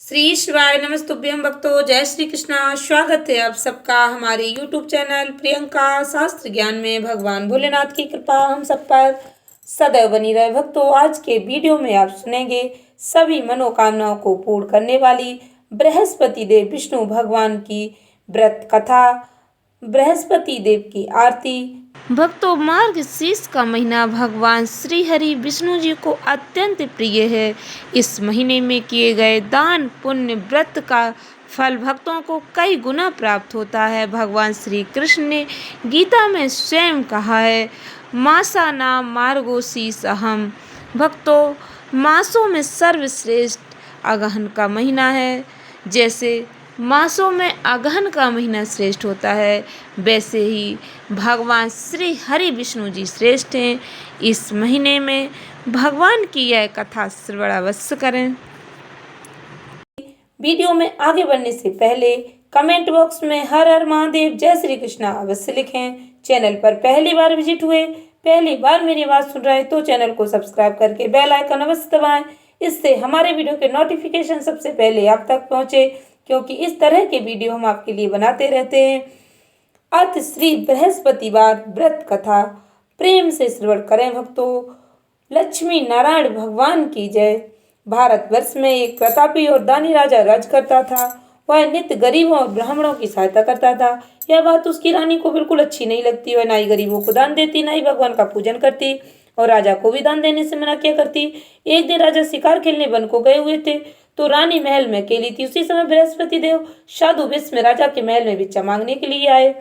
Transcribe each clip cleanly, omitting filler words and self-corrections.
श्री शिवाय नमस्तुभ्यं भक्तों। जय श्री कृष्णा। स्वागत है आप सबका हमारे YouTube चैनल प्रियंका शास्त्र ज्ञान में। भगवान भोलेनाथ की कृपा हम सब पर सदैव बनी रहे। भक्तों, आज के वीडियो में आप सुनेंगे सभी मनोकामनाओं को पूर्ण करने वाली बृहस्पति देव विष्णु भगवान की व्रत कथा, बृहस्पति देव की आरती। भक्तों, मार्गशीर्ष का महीना भगवान श्री हरि विष्णु जी को अत्यंत प्रिय है। इस महीने में किए गए दान पुण्य व्रत का फल भक्तों को कई गुना प्राप्त होता है। भगवान श्री कृष्ण ने गीता में स्वयं कहा है, मासा नाम मार्गशीर्ष अहम। भक्तों, मासों में सर्वश्रेष्ठ अगहन का महीना है। जैसे मासों में अगहन का महीना श्रेष्ठ होता है, वैसे ही भगवान श्री हरि विष्णु जी श्रेष्ठ हैं। इस महीने में भगवान की यह कथा श्रवण अवश्य करें। वीडियो में आगे बढ़ने से पहले कमेंट बॉक्स में हर हर महादेव जय श्री कृष्णा अवश्य लिखें। चैनल पर पहली बार विजिट हुए, पहली बार मेरी आवाज सुन रहे हैं तो चैनल को सब्सक्राइब करके बेल आइकन अवश्य दबाएं। इससे हमारे वीडियो के नोटिफिकेशन सबसे पहले आप तक पहुंचे, क्योंकि इस तरह के वीडियो हम आपके लिए बनाते रहते हैं। अर्थ श्री बृहस्पतिवार व्रत कथा प्रेम से श्रवण करें। भक्तों, लक्ष्मी नारायण भगवान की जय। भारतवर्ष में एक प्रतापी और दानी राजा राज करता था। वह नित्य गरीबों और ब्राह्मणों की सहायता करता था। यह बात उसकी रानी को बिल्कुल अच्छी नहीं लगती। वह ना ही गरीबों को दान देती, ना ही भगवान का पूजन करती, और राजा को भी दान देने से मना किया करती। एक दिन राजा शिकार खेलने वन को गए हुए थे, तो रानी महल में अकेली थी। उसी समय बृहस्पति देव साधु वेश में राजा के महल में भिक्षा मांगने के लिए आए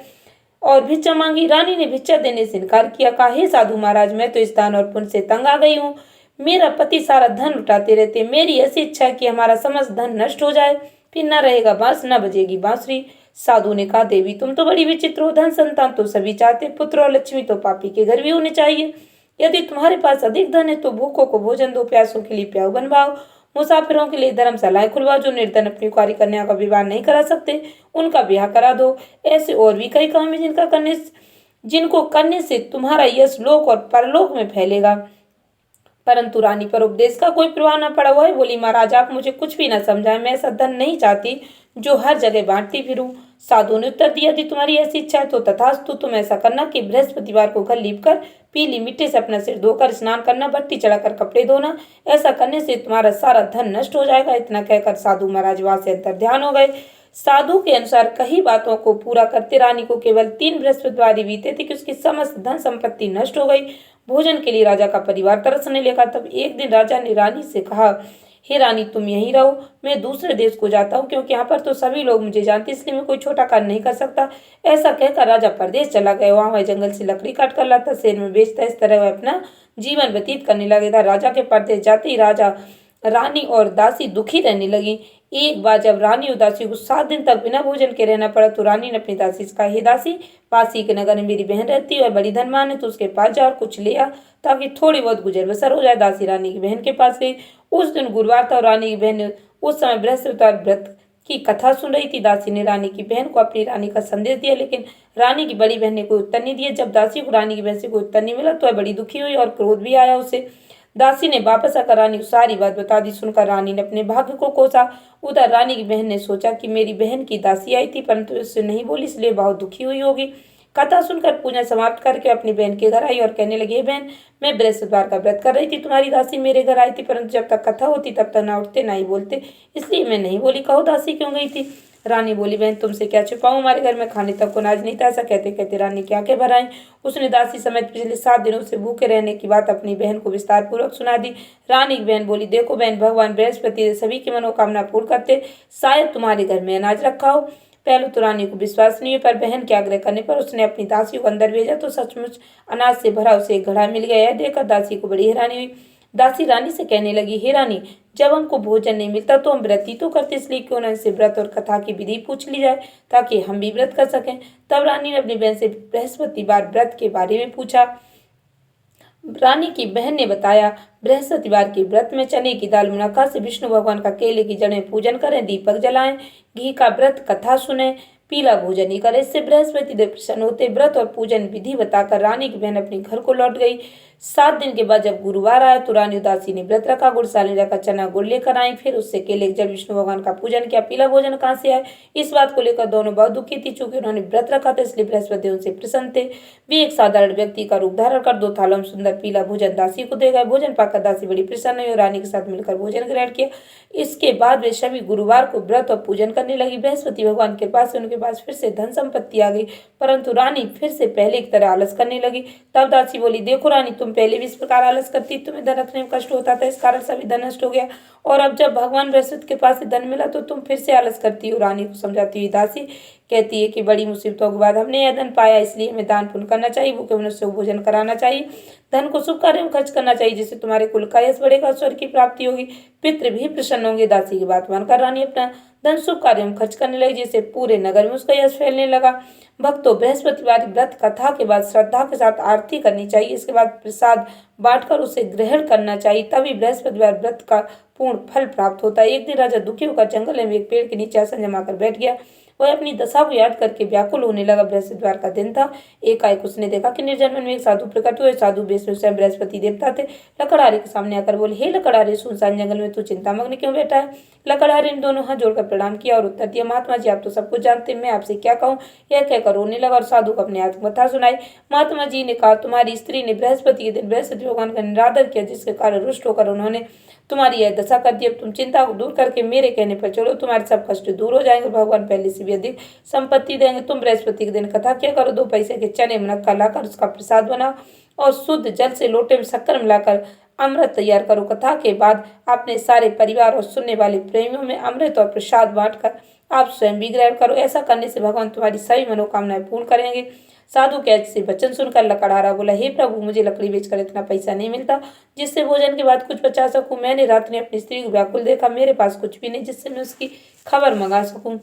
और भिक्षा मांगी। रानी ने भिक्षा देने से इनकार किया। कहा, हे साधु महाराज, मैं तो इस दान और पुण्य से तंग आ गई हूँ। मेरा पति सारा धन लुटाते रहते। मेरी ऐसी इच्छा है कि हमारा समस्त धन नष्ट हो जाए, फिर न रहेगा बांस, न बजेगी बांसुरी। साधु ने कहा, देवी तुम तो बड़ी विचित्र हो। धन संतान तो सभी चाहते, पुत्र और लक्ष्मी तो पापी के घर भी होने चाहिए। यदि तुम्हारे पास अधिक धन है तो भूखों को भोजन दो, प्यासों के लिए प्याऊ बनवाओ, मुसाफिरों के लिए धर्मशालाएं खुलवाओ। जो निर्धन अपनी कुंवारी कन्या का विवाह नहीं करा सकते, उनका ब्याह करा दो। ऐसे और भी कई काम है जिनको करने से तुम्हारा यश लोक और परलोक में फैलेगा। परंतु रानी पर उपदेश का कोई प्रभाव न पड़ा। वह बोली, महाराज आप मुझे कुछ भी न समझाएं। मैं ऐसा धन नहीं चाहती जो हर जगह बांटती फिरूं। साधु ने उत्तर दिया, यदि तुम्हारी ऐसी इच्छा है तो तथास्तु। तुम ऐसा करना कि बृहस्पतिवार को घर लीपकर पीली मिट्टी से अपना सिर धोकर स्नान करना, भट्टी चढ़ाकर कपड़े धोना। ऐसा करने से तुम्हारा सारा धन नष्ट हो जाएगा। इतना कहकर साधु महाराज वहां से अंतर ध्यान हो गए। साधु के अनुसार कई बातों को पूरा करते रानी को केवल 3 बृहस्पतिवार बीते थे कि उसकी समस्त धन संपत्ति नष्ट हो गई। भोजन के लिए राजा का परिवार तरसने लगा। तब एक दिन राजा ने रानी से कहा, हे रानी तुम यहीं रहो, मैं दूसरे देश को जाता हूँ, क्योंकि यहाँ पर तो सभी लोग मुझे जानते, इसलिए मैं कोई छोटा कार्य नहीं कर सकता। ऐसा कहकर राजा परदेश चला गया। वहां वह जंगल से लकड़ी काट कर लाता, शहर में बेचता। इस तरह वह अपना जीवन व्यतीत करने लगा था। राजा के परदेश जाते ही राजा, रानी और दासी दुखी रहने लगी। एक बार जब रानी और दासी को 7 दिन तक बिना भोजन के रहना पड़ा, तो रानी ने अपनी दासी से कहा, हे दासी, पास ही के नगर में मेरी बहन रहती है, वह बड़ी धनवान है, तो उसके पास जा और कुछ ले आ, ताकि थोड़ी बहुत गुजर बसर हो जाए। दासी रानी की बहन के पास गई। उस दिन गुरुवार था और रानी की बहन ने उस समय बृहस्पतिवार व्रत की कथा सुन रही थी। दासी ने रानी की बहन को अपनी रानी का संदेश दिया, लेकिन रानी की बड़ी बहन ने कोई उत्तर नहीं दिया। जब दासी को रानी की बहन से कोई उत्तर नहीं मिला तो वह बड़ी दुखी हुई और क्रोध भी आया उसे। दासी ने वापस आकर रानी को सारी बात बता दी। सुनकर रानी ने अपने भाग्य को कोसा। उधर रानी की बहन ने सोचा कि मेरी बहन की दासी आई थी, परंतु उससे नहीं बोली, इसलिए बहुत दुखी हुई होगी। कथा सुनकर पूजा समाप्त करके अपनी बहन के घर आई और कहने लगी, बहन मैं बृहस्पतिवार का व्रत कर रही थी, तुम्हारी दासी मेरे घर आई थी, परंतु जब तक कथा होती तब तक ना उठते ना ही बोलते, इसलिए मैं नहीं बोली। कहो दासी क्यों गई थी? रानी बोली, बहन तुमसे क्या छुपाऊं, हमारे घर में खाने तक को अनाज नहीं था। ऐसा कहते कहते रानी की आंखें भर आई। उसने दासी समेत पिछले 7 दिनों से भूखे रहने की बात अपनी बहन को विस्तार पूर्वक सुना दी। रानी की बहन बोली, देखो बहन, भगवान बृहस्पति सभी की मनोकामना पूर्ण करते, शायद तुम्हारे घर में अनाज रखा हो। पहले तो रानी को विश्वास नहीं हुआ, पर बहन के आग्रह करने पर उसने अपनी दासी को अंदर भेजा तो सचमुच अनाज से भरा उसे एक घड़ा मिल गया। यह देखकर दासी को बड़ी हैरानी हुई। दासी रानी से कहने लगी, हे रानी, जब हमको भोजन नहीं मिलता तो हम व्रत ही तो करते, इसलिए क्यों न इनसे व्रत और कथा की विधि पूछ ली जाए, ताकि हम भी व्रत कर सकें। तब रानी ने अपनी बहन से बृहस्पतिवार व्रत के बारे में पूछा। रानी की बहन ने बताया, बृहस्पतिवार के व्रत में चने की दाल, मुनक्का से विष्णु भगवान का केले की जड़ में पूजन करें, दीपक जलाएं, घी का व्रत कथा सुने, पीला भोजन ही करें, इससे बृहस्पति देव प्रसन्न होते। व्रत और पूजन विधि बताकर रानी की बहन अपने घर को लौट गई। 7 दिन के बाद जब गुरुवार आया तो रानी उदासी ने व्रत रखा। गुड़साली जाकर चना गुड़ लेकर आई, फिर उससे केले के जल विष्णु भगवान का पूजन किया। पीला भोजन कहाँ से आए, इस बात को लेकर दोनों बहुत दुखी थी। चूंकि उन्होंने व्रत रखा था इसलिए बृहस्पति उनसे प्रसन्न थे। वे एक साधारण व्यक्ति का रूप धारण कर 2 थालों में सुंदर पीला भोजन दासी को दे गए। भोजन पाकर दासी बड़ी प्रसन्न हुई और रानी के साथ मिलकर भोजन ग्रहण किया। इसके बाद वे सभी गुरुवार को व्रत और पूजन करने लगी। बृहस्पति भगवान के पास उनके पास फिर से धन संपत्ति आ गई, परंतु रानी फिर से पहले की तरह आलस करने लगी। तब दासी बोली, देखो रानी, तुम पहले भी इस प्रकार आलस करती, तुम्हें धन रखने में कष्ट होता था, इस कारण सभी धन नष्ट हो गया, और अब जब भगवान बृहस्पति के पास से धन मिला तो तुम फिर से आलस करती हो। रानी को समझाती हुई दासी कहती है कि बड़ी मुसीबतों के बाद हमने यह धन पाया, इसलिए हमें दान पुण्य करना चाहिए, भूखे मनुष्य को भोजन कराना चाहिए, धन को शुभ कार्य में खर्च करना चाहिए, जिससे तुम्हारे कुल का यश बढ़ेगा, स्वर्ग की प्राप्ति होगी, पितृ भी प्रसन्न होंगे। दासी की बात मानकर रानी अपना धन शुभ कार्य में खर्च करने लगी, जिससे पूरे नगर में उसका यश फैलने लगा। भक्तों, बृहस्पतिवार व्रत कथा के बाद श्रद्धा के साथ आरती करनी चाहिए, इसके बाद प्रसाद बांटकर उसे ग्रहण करना चाहिए, तभी बृहस्पतिवार व्रत का पूर्ण फल प्राप्त होता है। एक दिन राजा दुखी होकर जंगल में एक पेड़ के नीचे आसन जमाकर बैठ गया। वह अपनी दशा को याद करके व्याकुल होने लगा। बृहस्पतिवार का दिन था। एकाएक उसने देखा कि निर्जन वन में एक साधु प्रकट हुए। साधु वेश में स्वयं बृहस्पति देवता थे। लकड़हारे के सामने आकर बोले, हे लकड़हारे, सुनसान जंगल में तू चिंतामग्न क्यों बैठा है? लकड़हारे ने दोनों हाथ जोड़कर प्रणाम किया और उत्तर दिया, महात्मा जी, आप तो सब कुछ जानते हैं, मैं आपसे क्या कहूँ? यह कहकर रोने लगा और साधु को अपनी आत्मकथा सुनाई। महात्मा जी ने कहा, तुम्हारी स्त्री ने बृहस्पति के दिन बृहस्पति भगवान का निरादर किया, जिसके कारण रुष्ट होकर उन्होंने तुम्हारी यह दशा कर दी। अब तुम चिंता को दूर करके मेरे कहने पर चलो, तुम्हारे सब कष्ट दूर हो जाएंगे, भगवान पहले से भी अधिक संपत्ति देंगे। तुम बृहस्पति के दिन कथा क्या करो, 2 पैसे के चने मुनक्का लाकर उसका प्रसाद बनाओ और शुद्ध जल से लोटे में शक्कर मिलाकर अमृत तैयार करो। कथा के बाद अपने सारे परिवार और सुनने वाले प्रेमियों में अमृत और प्रसाद बांटकर आप स्वयं भी ग्रहण करो। ऐसा करने से भगवान तुम्हारी सभी मनोकामनाएं पूर्ण करेंगे। साधु के ऐसे वचन सुनकर लकड़हारा बोला, हे प्रभु, मुझे लकड़ी बेचकर इतना पैसा नहीं मिलता जिससे भोजन के बाद कुछ बचा सकूं। मैंने रात में अपनी स्त्री को व्याकुल देखा, मेरे पास कुछ भी नहीं जिससे मैं उसकी खबर मंगा सकूं।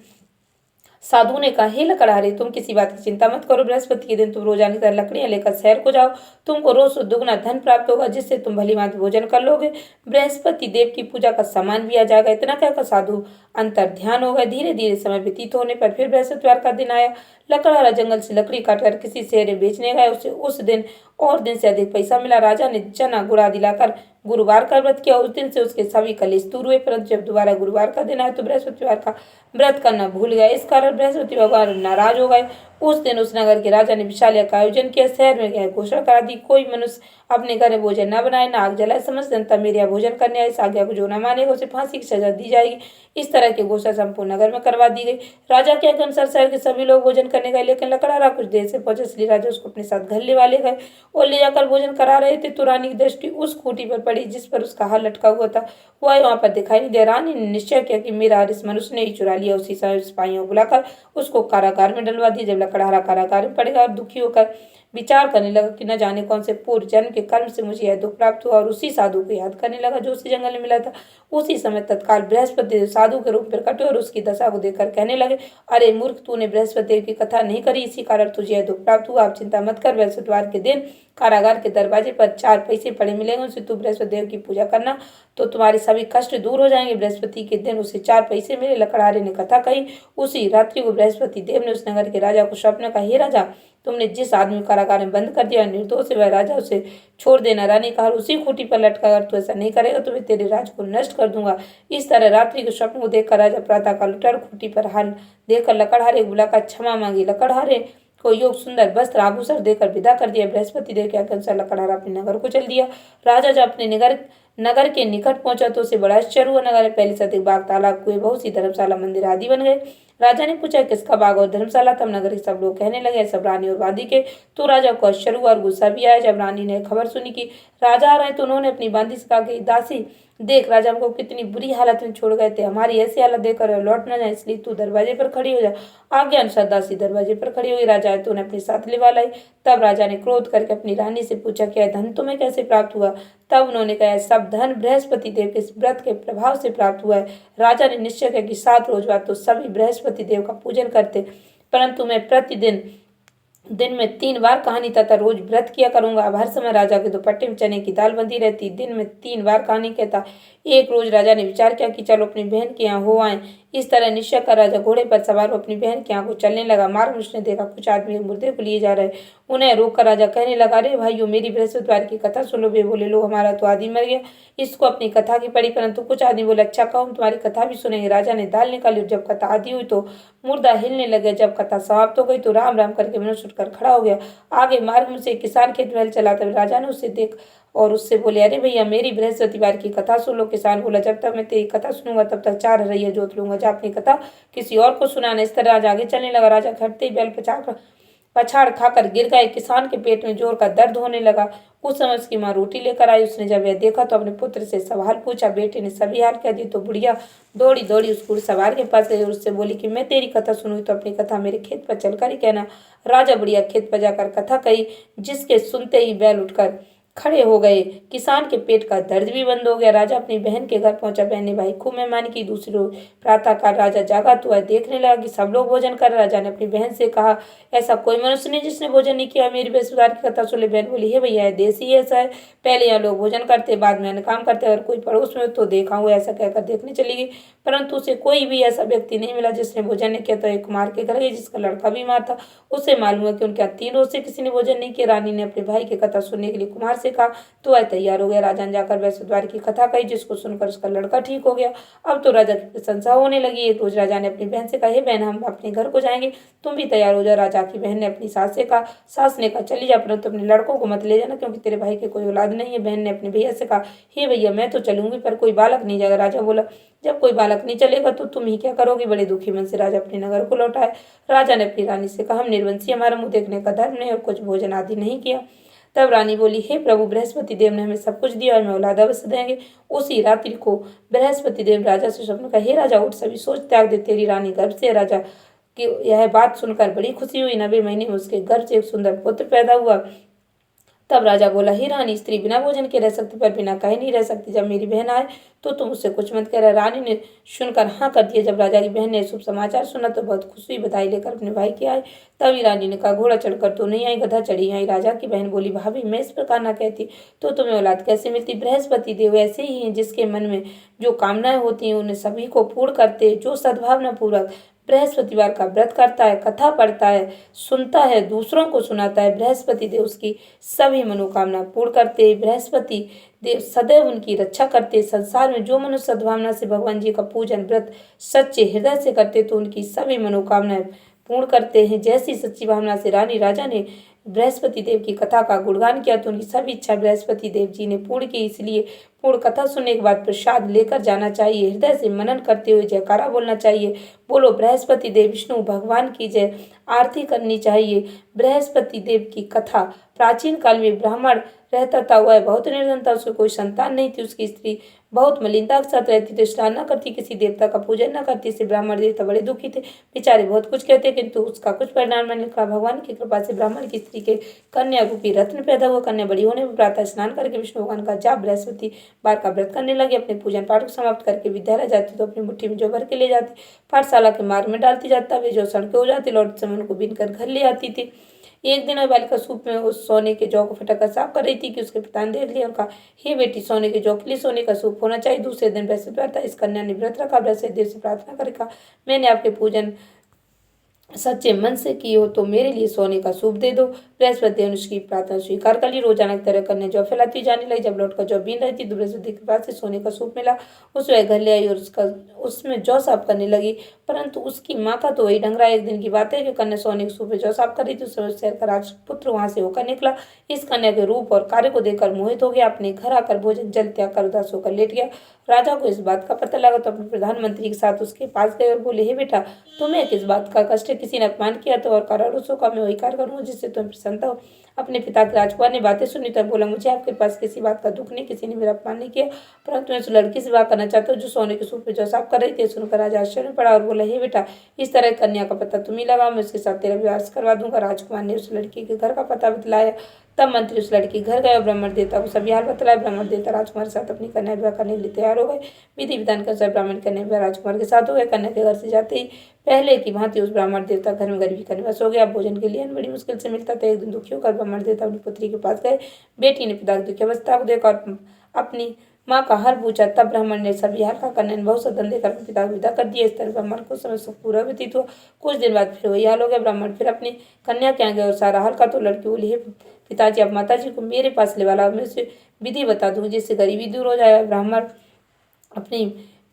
साधु ने कहा, हे लकड़हारे, तुम किसी बात की चिंता मत करो। बृहस्पति के दिन तुम रोजाना की तरह लकड़ियां लेकर शहर को जाओ। तुमको रोज दुगना धन प्राप्त होगा, जिससे तुम भली भांति भोजन कर लोगे। बृहस्पति देव की पूजा का सामान भी आ जाएगा। इतना कहकर साधु अंतर ध्यान हो गए। धीरे धीरे समय व्यतीत होने पर फिर बृहस्पतिवार का दिन आया। लकड़हारा जंगल से लकड़ी काटकर किसी शहर में बेचने गए। उसे उस दिन और दिन से अधिक पैसा मिला। राजा ने चना गुड़ा दिलाकर गुरुवार का व्रत किया। उस दिन से उसके सभी कलेश दूर हुए, परंतु जब दोबारा गुरुवार का दिन आया तो बृहस्पतिवार का व्रत करना भूल गया। इस कारण बृहस्पति भगवान नाराज हो गए। उस दिन उस नगर के राजा ने विशाल यज्ञ का आयोजन किया। शहर में यह घोषणा करा दी, कोई मनुष्य अपने घर में भोजन न बनाए, न आग जलाए। समस्त जनता मेरे यहाँ भोजन करने आए। इस आज्ञा को जो न मानेगा उसे फांसी की सजा दी जाएगी। इस तरह की घोषणा संपूर्ण नगर में करवा दी गई। राजा के अनुसार शहर के सभी लोग भोजन करने गए, लेकिन लकड़हारा कुछ देर से पहुंचे, इसलिए राजा उसको अपने साथ घर ले वाले गए और ले जाकर भोजन करा रहे थे तो रानी की दृष्टि उस खूंटी पर पड़ी जिस पर उसका हार लटका हुआ था। वह वहां पर दिखाई नहीं दिया। रानी ने निश्चय किया कि मेरा हार इस मनुष्य ने ही चुरा लिया। उसी समय सिपाहियों को बुलाकर उसको कारागार में डलवा दिया। जब लकड़हारा कारागार में पड़ेगा और दुखी होकर विचार करने लगा कि न जाने कौन से पूर्व जन्म के कर्म से मुझे यह दुख प्राप्त हुआ, और उसी साधु को याद करने लगा जो उसी जंगल में मिला था। उसी समय तत्काल बृहस्पति साधु के रूप में प्रकट हुए और उसकी दशा को देखकर कहने लगे, अरे मूर्ख, तूने बृहस्पति की कथा नहीं करी, इसी कारण तुझे यह दुख प्राप्त हुआ। आप चिंता मत कर, बृहस्पतिवार के दिन कारागार के दरवाजे पर 4 पैसे पड़े मिलेंगे, उनसे तू बृहस्पति देव की पूजा करना तो तुम्हारे सभी कष्ट दूर हो जाएंगे। बृहस्पति के दिन उसे 4 पैसे मिले। लकड़हारे ने कथा कही। उसी रात्रि को बृहस्पति देव ने उस नगर के राजा को स्वप्न कहा, हे राजा, तुमने जिस आदमी को कारागार में बंद कर दिया निर्दोष है, वह राजा उसे छोड़ देना। रानी कहा, उसी खूंटी पर लटका, अगर तू ऐसा नहीं करेगा तो मैं तेरे राज को नष्ट कर दूंगा। इस तरह रात्रि के स्वप्न को देखकर राजा प्रातः काल उठा और खूंटी पर हाल देखकर लकड़हारे को बुलाकर क्षमा मांगी। लकड़हारे को योग सुंदर वस्त्र आभूषण देकर विदा कर दिया। बृहस्पति देव के अनुसार लकड़हारा अपने नगर को चल दिया। राजा जब अपने नगर के निकट पहुंचा तो उसे बड़ा आश्चर्य हुआ। नगर में पहले से अधिक बाग, तालाब, कुएं, बहुत सी धर्मशाला, मंदिर आदि बन गए। राजा ने पूछा, किसका बाग और धर्मशाला? तब नगर के सब लोग कहने लगे, सब रानी और वादी के। तो राजा को आश्चर्य हुआ और गुस्सा भी आया। जब रानी ने खबर सुनी कि राजा आ रहे तो उन्होंने अपनी बांदी से कहा कि दासी देख, राजा हमको कितनी बुरी हालत में छोड़ गए थे, हमारी ऐसी हालत देखकर लौट न जाए, इसलिए तू दरवाजे पर खड़ी हो जा। आज्ञा अनुसार दासी दरवाजे पर खड़ी हुई। राजा आए तो उन्हें अपने साथ लिवा लाई। तब राजा ने क्रोध करके अपनी रानी से पूछा, क्या धन तुम्हें कैसे प्राप्त हुआ? तब उन्होंने कहा, सब धन बृहस्पति देव के व्रत के प्रभाव से प्राप्त हुआ है। राजा ने निश्चय किया कि 7 रोज बाद तो सभी बृहस्पति देव का पूजन करते, परंतु मैं प्रतिदिन दिन में 3 बार कहानी तथा रोज व्रत किया करूंगा। अब हर समय राजा के दुपट्टे में चने की दाल बंधी रहती। दिन में 3 बार कहानी कहता। एक रोज राजा ने विचार किया कि चलो अपनी बहन के यहाँ हो आए। इस तरह निश्चय कर राजा घोड़े पर सवार हो अपनी बहन के यहाँ को चलने लगा। मार्ग में उसने देखा कुछ आदमी एक मुर्दे को लिए जा रहे। उन्हें रोककर राजा कहने लगा, अरे भाइयों, मेरी बृहस्पतिवार की कथा सुनो। वे बोले, लो, हमारा तो आदमी मर गया, इसको अपनी कथा की पड़ी। परंतु कुछ आदमी बोले, अच्छा कहो, हम तुम्हारी कथा भी सुनेंगे। राजा ने दाल निकाली। जब कथा आधी हुई तो मुर्दा हिलने लगे। जब कथा समाप्त हो गई तो राम राम करके मनुष्य उठकर खड़ा हो गया। आगे मार्ग में से एक किसान खेत में हल चलाता हुआ राजा ने उसे देख और उससे बोले, अरे भैया, मेरी बृहस्पतिवार की कथा सुन लो। किसान बोला, जब तक मैं तेरी कथा सुनूंगा तब तक 4 रैया जोत लूंगा। जा अपनी कथा किसी और को सुनाना। इस तरह राजा आगे चलने लगा। राजा खटते ही बैल पछाड़ खाकर गिर गए। किसान के पेट में जोर का दर्द होने लगा। उस समय उसकी माँ रोटी लेकर आई। उसने जब यह देखा तो अपने पुत्र से सवाल पूछा। बेटे ने सभी हाल कह दी तो बुढ़िया दौड़ी दौड़ी उस घुड़सवार के पास गई और उससे बोली कि मैं तेरी कथा सुनूं तो अपनी कथा मेरे खेत पर चलकर ही कहना। राजा बुढ़िया खेत पर जाकर कथा कही, जिसके सुनते ही बैल उठकर खड़े हो गए। किसान के पेट का दर्द भी बंद हो गया। राजा अपनी बहन के घर पहुंचा। बहन ने भाई खूब मेहमानी की। दूसरी रोज प्रातःकाल राजा जागा तो वह देखने लगा कि सब लोग भोजन कर। राजा ने अपनी बहन से कहा, ऐसा कोई मनुष्य नहीं जिसने भोजन नहीं किया। मेरी बृहस्पतिवार की कथा सुन ले। बहन बोली, हे भैया, देश ही ऐसा है, पहले यहाँ लोग भोजन करते, बाद में अन्य काम करते। अगर कोई पड़ोस में तो देखा हुआ। ऐसा कहकर देखने चली गई, परंतु उसे कोई भी ऐसा व्यक्ति नहीं मिला जिसने भोजन नहीं किया। तो एक कुमार के घर गई जिसका लड़का बीमार था। उससे मालूम हुआ कि उनके यहाँ 3 रोज से किसी ने भोजन नहीं किया। रानी ने अपने भाई की कथा सुनने के लिए कुमार से कहा तो वह तैयार हो गया। राजा ने जाकर बृहस्पतिवार की कथा कही, जिसको सुनकर उसका लड़का ठीक हो गया। अब तो राजा की प्रशंसा होने लगी। एक रोज राजा ने अपनी बहन से कहा, हे बहन, हम अपने घर को जाएंगे, तुम भी तैयार हो जाओ। राजा की बहन ने अपनी सास से कहा। सास ने कहा, चली जा, परंतु अपने लड़कों को मत ले जाना, क्योंकि तेरे भाई के कोई औलाद नहीं है। बहन ने अपने भैया से कहा, हे भैया, मैं तो चलूंगी, पर कोई बालक नहीं जाएगा। राजा बोला, जब कोई बालक नहीं चलेगा तो तुम ही क्या करोगे। बड़े दुखी मन से राजा अपने नगर को लौटाए। राजा ने अपनी रानी से कहा, हम निर्वंशी, हमारा मुंह देखने का धर्म नहीं और कुछ भोजन आदि नहीं किया। तब रानी बोली, हे प्रभु, बृहस्पति देव ने हमें सब कुछ दिया और हमें औलाद अवश्य देंगे। उसी रात्रि को बृहस्पति देव राजा से स्वप्न का, हे राजा, उठ, सभी सोच त्याग दे, तेरी रानी गर्भ से। राजा की यह बात सुनकर बड़ी खुशी हुई। 90 महीने में उसके गर्भ से एक सुंदर पुत्र पैदा हुआ। तब राजा बोला, हे रानी, स्त्री बिना भोजन के रह सकती, पर बिना कहे नहीं रह सकती। जब मेरी बहन आए तो तुम उससे कुछ मत कह। रानी ने सुनकर हाँ कर दिया। जब राजा की बहन ने शुभ समाचार सुना तो बहुत खुश हुई, बधाई लेकर अपने भाई के आए। तभी रानी ने कहा, घोड़ा चढ़कर तो नहीं आई, गधा चढ़ी आई। राजा की बहन बोली, भाभी, मैं इस प्रकार ना कहती तो तुम्हें औलाद कैसे मिलती। बृहस्पति देव ऐसे ही हैं, जिसके मन में जो कामनाएं होती हैं उन्हें सभी को पूर्ण करते। जो सद्भावना पूर्वक बृहस्पतिवार का व्रत करता है, कथा पढ़ता है, सुनता है, दूसरों को सुनाता है, बृहस्पति देव उसकी सभी मनोकामना पूर्ण करते। बृहस्पति देव सदैव उनकी रक्षा करते। संसार में जो मनुष्य सद्भावना से भगवान जी का पूजन व्रत सच्चे हृदय से करते तो उनकी सभी मनोकामनाएं पूर्ण करते हैं। जैसी सच्ची भावना से रानी राजा ने बृहस्पति देव की कथा का गुणगान किया तो उनकी सभी इच्छा बृहस्पति देव जी ने पूर्ण की। इसलिए पूर्ण कथा सुनने के बाद प्रसाद लेकर जाना चाहिए। हृदय से मनन करते हुए जयकारा बोलना चाहिए, बोलो बृहस्पति देव विष्णु भगवान की जय। आरती करनी चाहिए। बृहस्पति देव की कथा, प्राचीन काल में ब्राह्मण रहता था, वह बहुत निर्धन था, उसको कोई संतान नहीं थी। उसकी स्त्री बहुत मलिनता के साथ रहती थी, स्नान न करती, किसी देवता का पूजन न करती। इससे ब्राह्मण देवता बड़े दुखी थे, बेचारे बहुत कुछ कहते, किंतु उसका कुछ परिणाम नहीं निकला। भगवान की कृपा से ब्राह्मण की स्त्री के कन्या रूपी रत्न पैदा हुआ। कन्या बड़ी होने पर प्रातः स्नान करके विष्णु भगवान का जाप बृहस्पति बार का व्रत करने लगी। अपने पूजन पाठ को समाप्त करके विद्यालय जाती तो अपनी मुट्ठी में जो भर के ले जाती, पाठशाला के मार्ग में डालती जाता। वे जो सड़कें हो जाती, लौटते समय उनको बीन कर घर ले आती थी। एक दिन वह बालिका सूप में उस सोने के जौ को फटक साफ कर रही थी कि उसके पिता ने देख लिया और कहा, हे बेटी, सोने के जौ के लिए सोने का सूप होना चाहिए। दूसरे दिन बृहस्पतिवार था। इस कन्या ने व्रत रखा। बृहस्पति देव से प्रार्थना करेगा, मैंने आपके पूजन सच्चे मन से की हो तो मेरे लिए सोने का सूप दे दो। बृहस्पति देव ने उसकी प्रार्थना स्वीकार कर ली। रोजाना की तरह कन्या जौ फैलाती जाने लगी। जब लौटकर जौ बीन रही थी तो बृहस्पति के पास से सोने का सूप मिला। उस वह घर ले आई और उसमें जौ साफ करने लगी, परंतु उसकी माँ का तो वही ढंग रहा। एक दिन की बात है कि कन्या सोने के सूप में जौ साफ कर रही थी। उस समय शहर का राजपुत्र वहां से होकर निकला। इस कन्या के रूप और कार्य को देखकर मोहित हो गया। अपने घर आकर भोजन जल त्याग कर उदास होकर लेट गया। राजा को इस बात का पता लगा तो अपने प्रधानमंत्री के साथ उसके पास गए और बोले, हे बेटा, तुम्हें किस बात का कष्ट है? किसी ने अपमान किया तो और करारों का मैं वही कार्य करूँगा जिससे तुम प्रसन्न हो। अपने पिता के राजकुमार ने बातें सुनी तो बोला, मुझे आपके पास किसी बात का दुख नहीं, किसी ने मेरा अपमान नहीं किया, परंतु मैं उस लड़की से विवाह करना चाहता हूँ जो सोने के सूप में जौ साफ कर रही थी। सुनकर राजा आश्चर्य में पड़ा और बोला, हे बेटा, इस तरह कन्या का पता तुम ही लगाओ, मैं उसके साथ तेरा विवाह करवा दूंगा। राजकुमार ने उस लड़की के घर का पता बतलाया। तब मंत्री उस लड़की घर गए और ब्राह्मण देवता को सभी हाल बतलाया। ब्राह्मण देवता राजकुमार के साथ अपनी कन्या विवाह करने के लिए तैयार हो गए। विधि विधान के अनुसार ब्राह्मण कन्या विवाह राजकुमार के साथ हो गए। कन्या के घर से जाते ही पहले की भांति उस ब्राह्मण देवता घर में गरीबी का निवास हो गया। भोजन के लिए बड़ी मुश्किल से मिलता था। एक दिन दुखी होकर ब्राह्मण देवता अपनी पुत्री के पास गए। बेटी ने पिता की दुखी अवस्था को देखा और अपनी माँ का हाल पूछा। तब ब्राह्मण ने सभी हाल का कन्या बहुत सदन देकर अपने पिता को विदा कर दिया। इस तरह ब्राह्मण को समय सुख पूरा व्यतीत हुआ। कुछ दिन बाद फिर वही हाल हो गया। ब्राह्मण फिर अपनी कन्या के यहाँ गए और सारा हाल का तो लड़की बोली, हे पिताजी, आप माता जी को मेरे पास ले वाला, मैं उसे विधि बता दूँ जिससे गरीबी दूर हो जाए।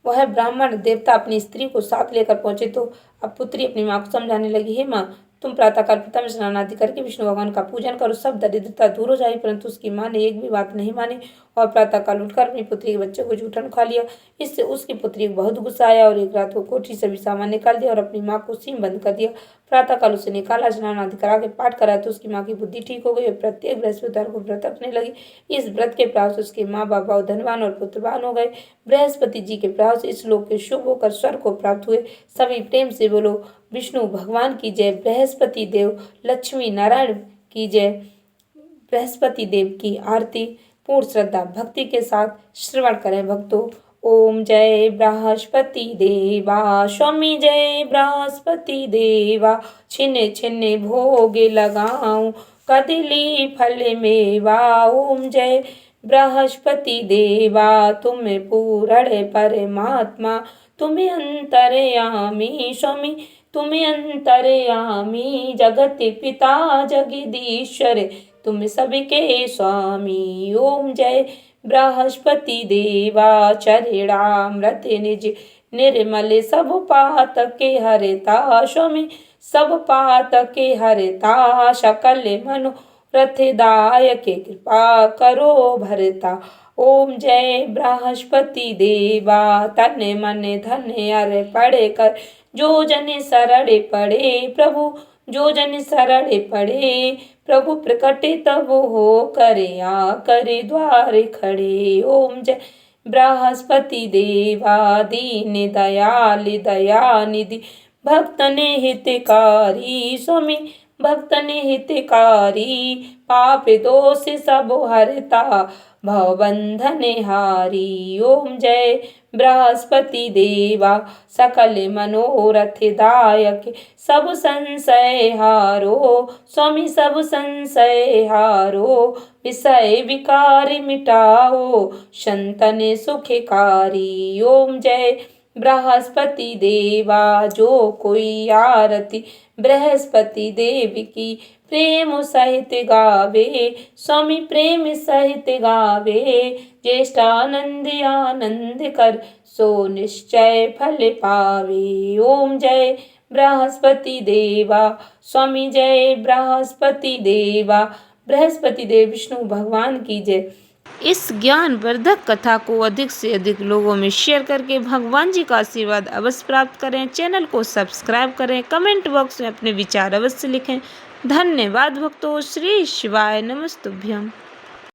वह ब्राह्मण देवता अपनी स्त्री को साथ लेकर पहुंचे तो अब पुत्री अपनी माँ को समझाने लगी, हे माँ, तुम प्रातःकाल पिता में स्नान आदि करके विष्णु भगवान का पूजन करो, सब दरिद्रता दूर हो जाए। परंतु उसकी माँ ने एक भी बात नहीं मानी और प्रातःकाल उठकर अपनी पुत्री के बच्चे को जूठन खा लिया। इससे उसकी पुत्री को बहुत गुस्सा आया और एक रात को कोठरी से भी सामान निकाल दिया और अपनी माँ को सीम बंद कर दिया। प्रातःकाल उसे निकाला, स्नान आदि करा के पाठ करा तो उसकी माँ की बुद्धि ठीक हो गई और प्रत्येक बृहस्पतिवार को व्रत रखने लगी। इस व्रत के प्रभाव से उसके माँ बाप बहुत धनवान और पुत्रवान हो गए। बृहस्पति जी के प्रभाव से इस लोक के शुभ होकर स्वर्ग को प्राप्त हुए। सभी प्रेम से बोलो विष्णु भगवान की जय, बृहस्पति देव, लक्ष्मी नारायण की जय। बृहस्पति देव की आरती पूर्ण श्रद्धा भक्ति के साथ श्रवण करें भक्तों। ओम जय बृहस्पति देवा, स्वामी जय बृहस्पति देवा, छिन्ने छिन्ने भोगे लगाऊं, कदली फल मेवा। ओम जय बृहस्पति देवा, तुम्हें पूर्ण परमात्मा, तुम्हें अंतर्यामी स्वामी, तुम्हें अंतर्यामी, जगत पिता जगदीश्वर, तुम सबके स्वामी। ओम जय बृहस्पति देवा, चरणामृत निज निर्मल, सब पातके हरता स्वामी, सब पातके हरता, सकल मनोरथ दायक, कृपा करो भरता। ओम जय बृहस्पति देवा, तन मन धन अर्पण कर, जो जन शरण पड़े प्रभु, जो जन शरण पड़े प्रभु, प्रकट तब हो करे आ करे द्वार खड़े। ओम जय बृहस्पति देवा, दीन दयाल दयानिधि, भक्तन हितकारी स्वामी, भक्तन हितकारी, पाप दोष सब हरता, भवबंधन हारी। ओम जय बृहस्पति देवा, सकल मनोरथ दायक, सब संशय हारो स्वामी, सब संशय हारो, विषय विकार मिटाओ, संतन सुखकारी। ओम जय बृहस्पति देवा, जो कोई आरती बृहस्पति देव की प्रेम सहित गावे स्वामी, प्रेम सहित गावे, ज्येष्ठानंद आनंद कर, सो निश्चय फल पावे। ओम जय बृहस्पति देवा, स्वामी जय बृहस्पति देवा, बृहस्पति देव विष्णु भगवान की जय। इस ज्ञानवर्धक कथा को अधिक से अधिक लोगों में शेयर करके भगवान जी का आशीर्वाद अवश्य प्राप्त करें। चैनल को सब्सक्राइब करें, कमेंट बॉक्स में अपने विचार अवश्य लिखें। धन्यवाद भक्तों। श्री शिवाय नमस्तुभ्यम।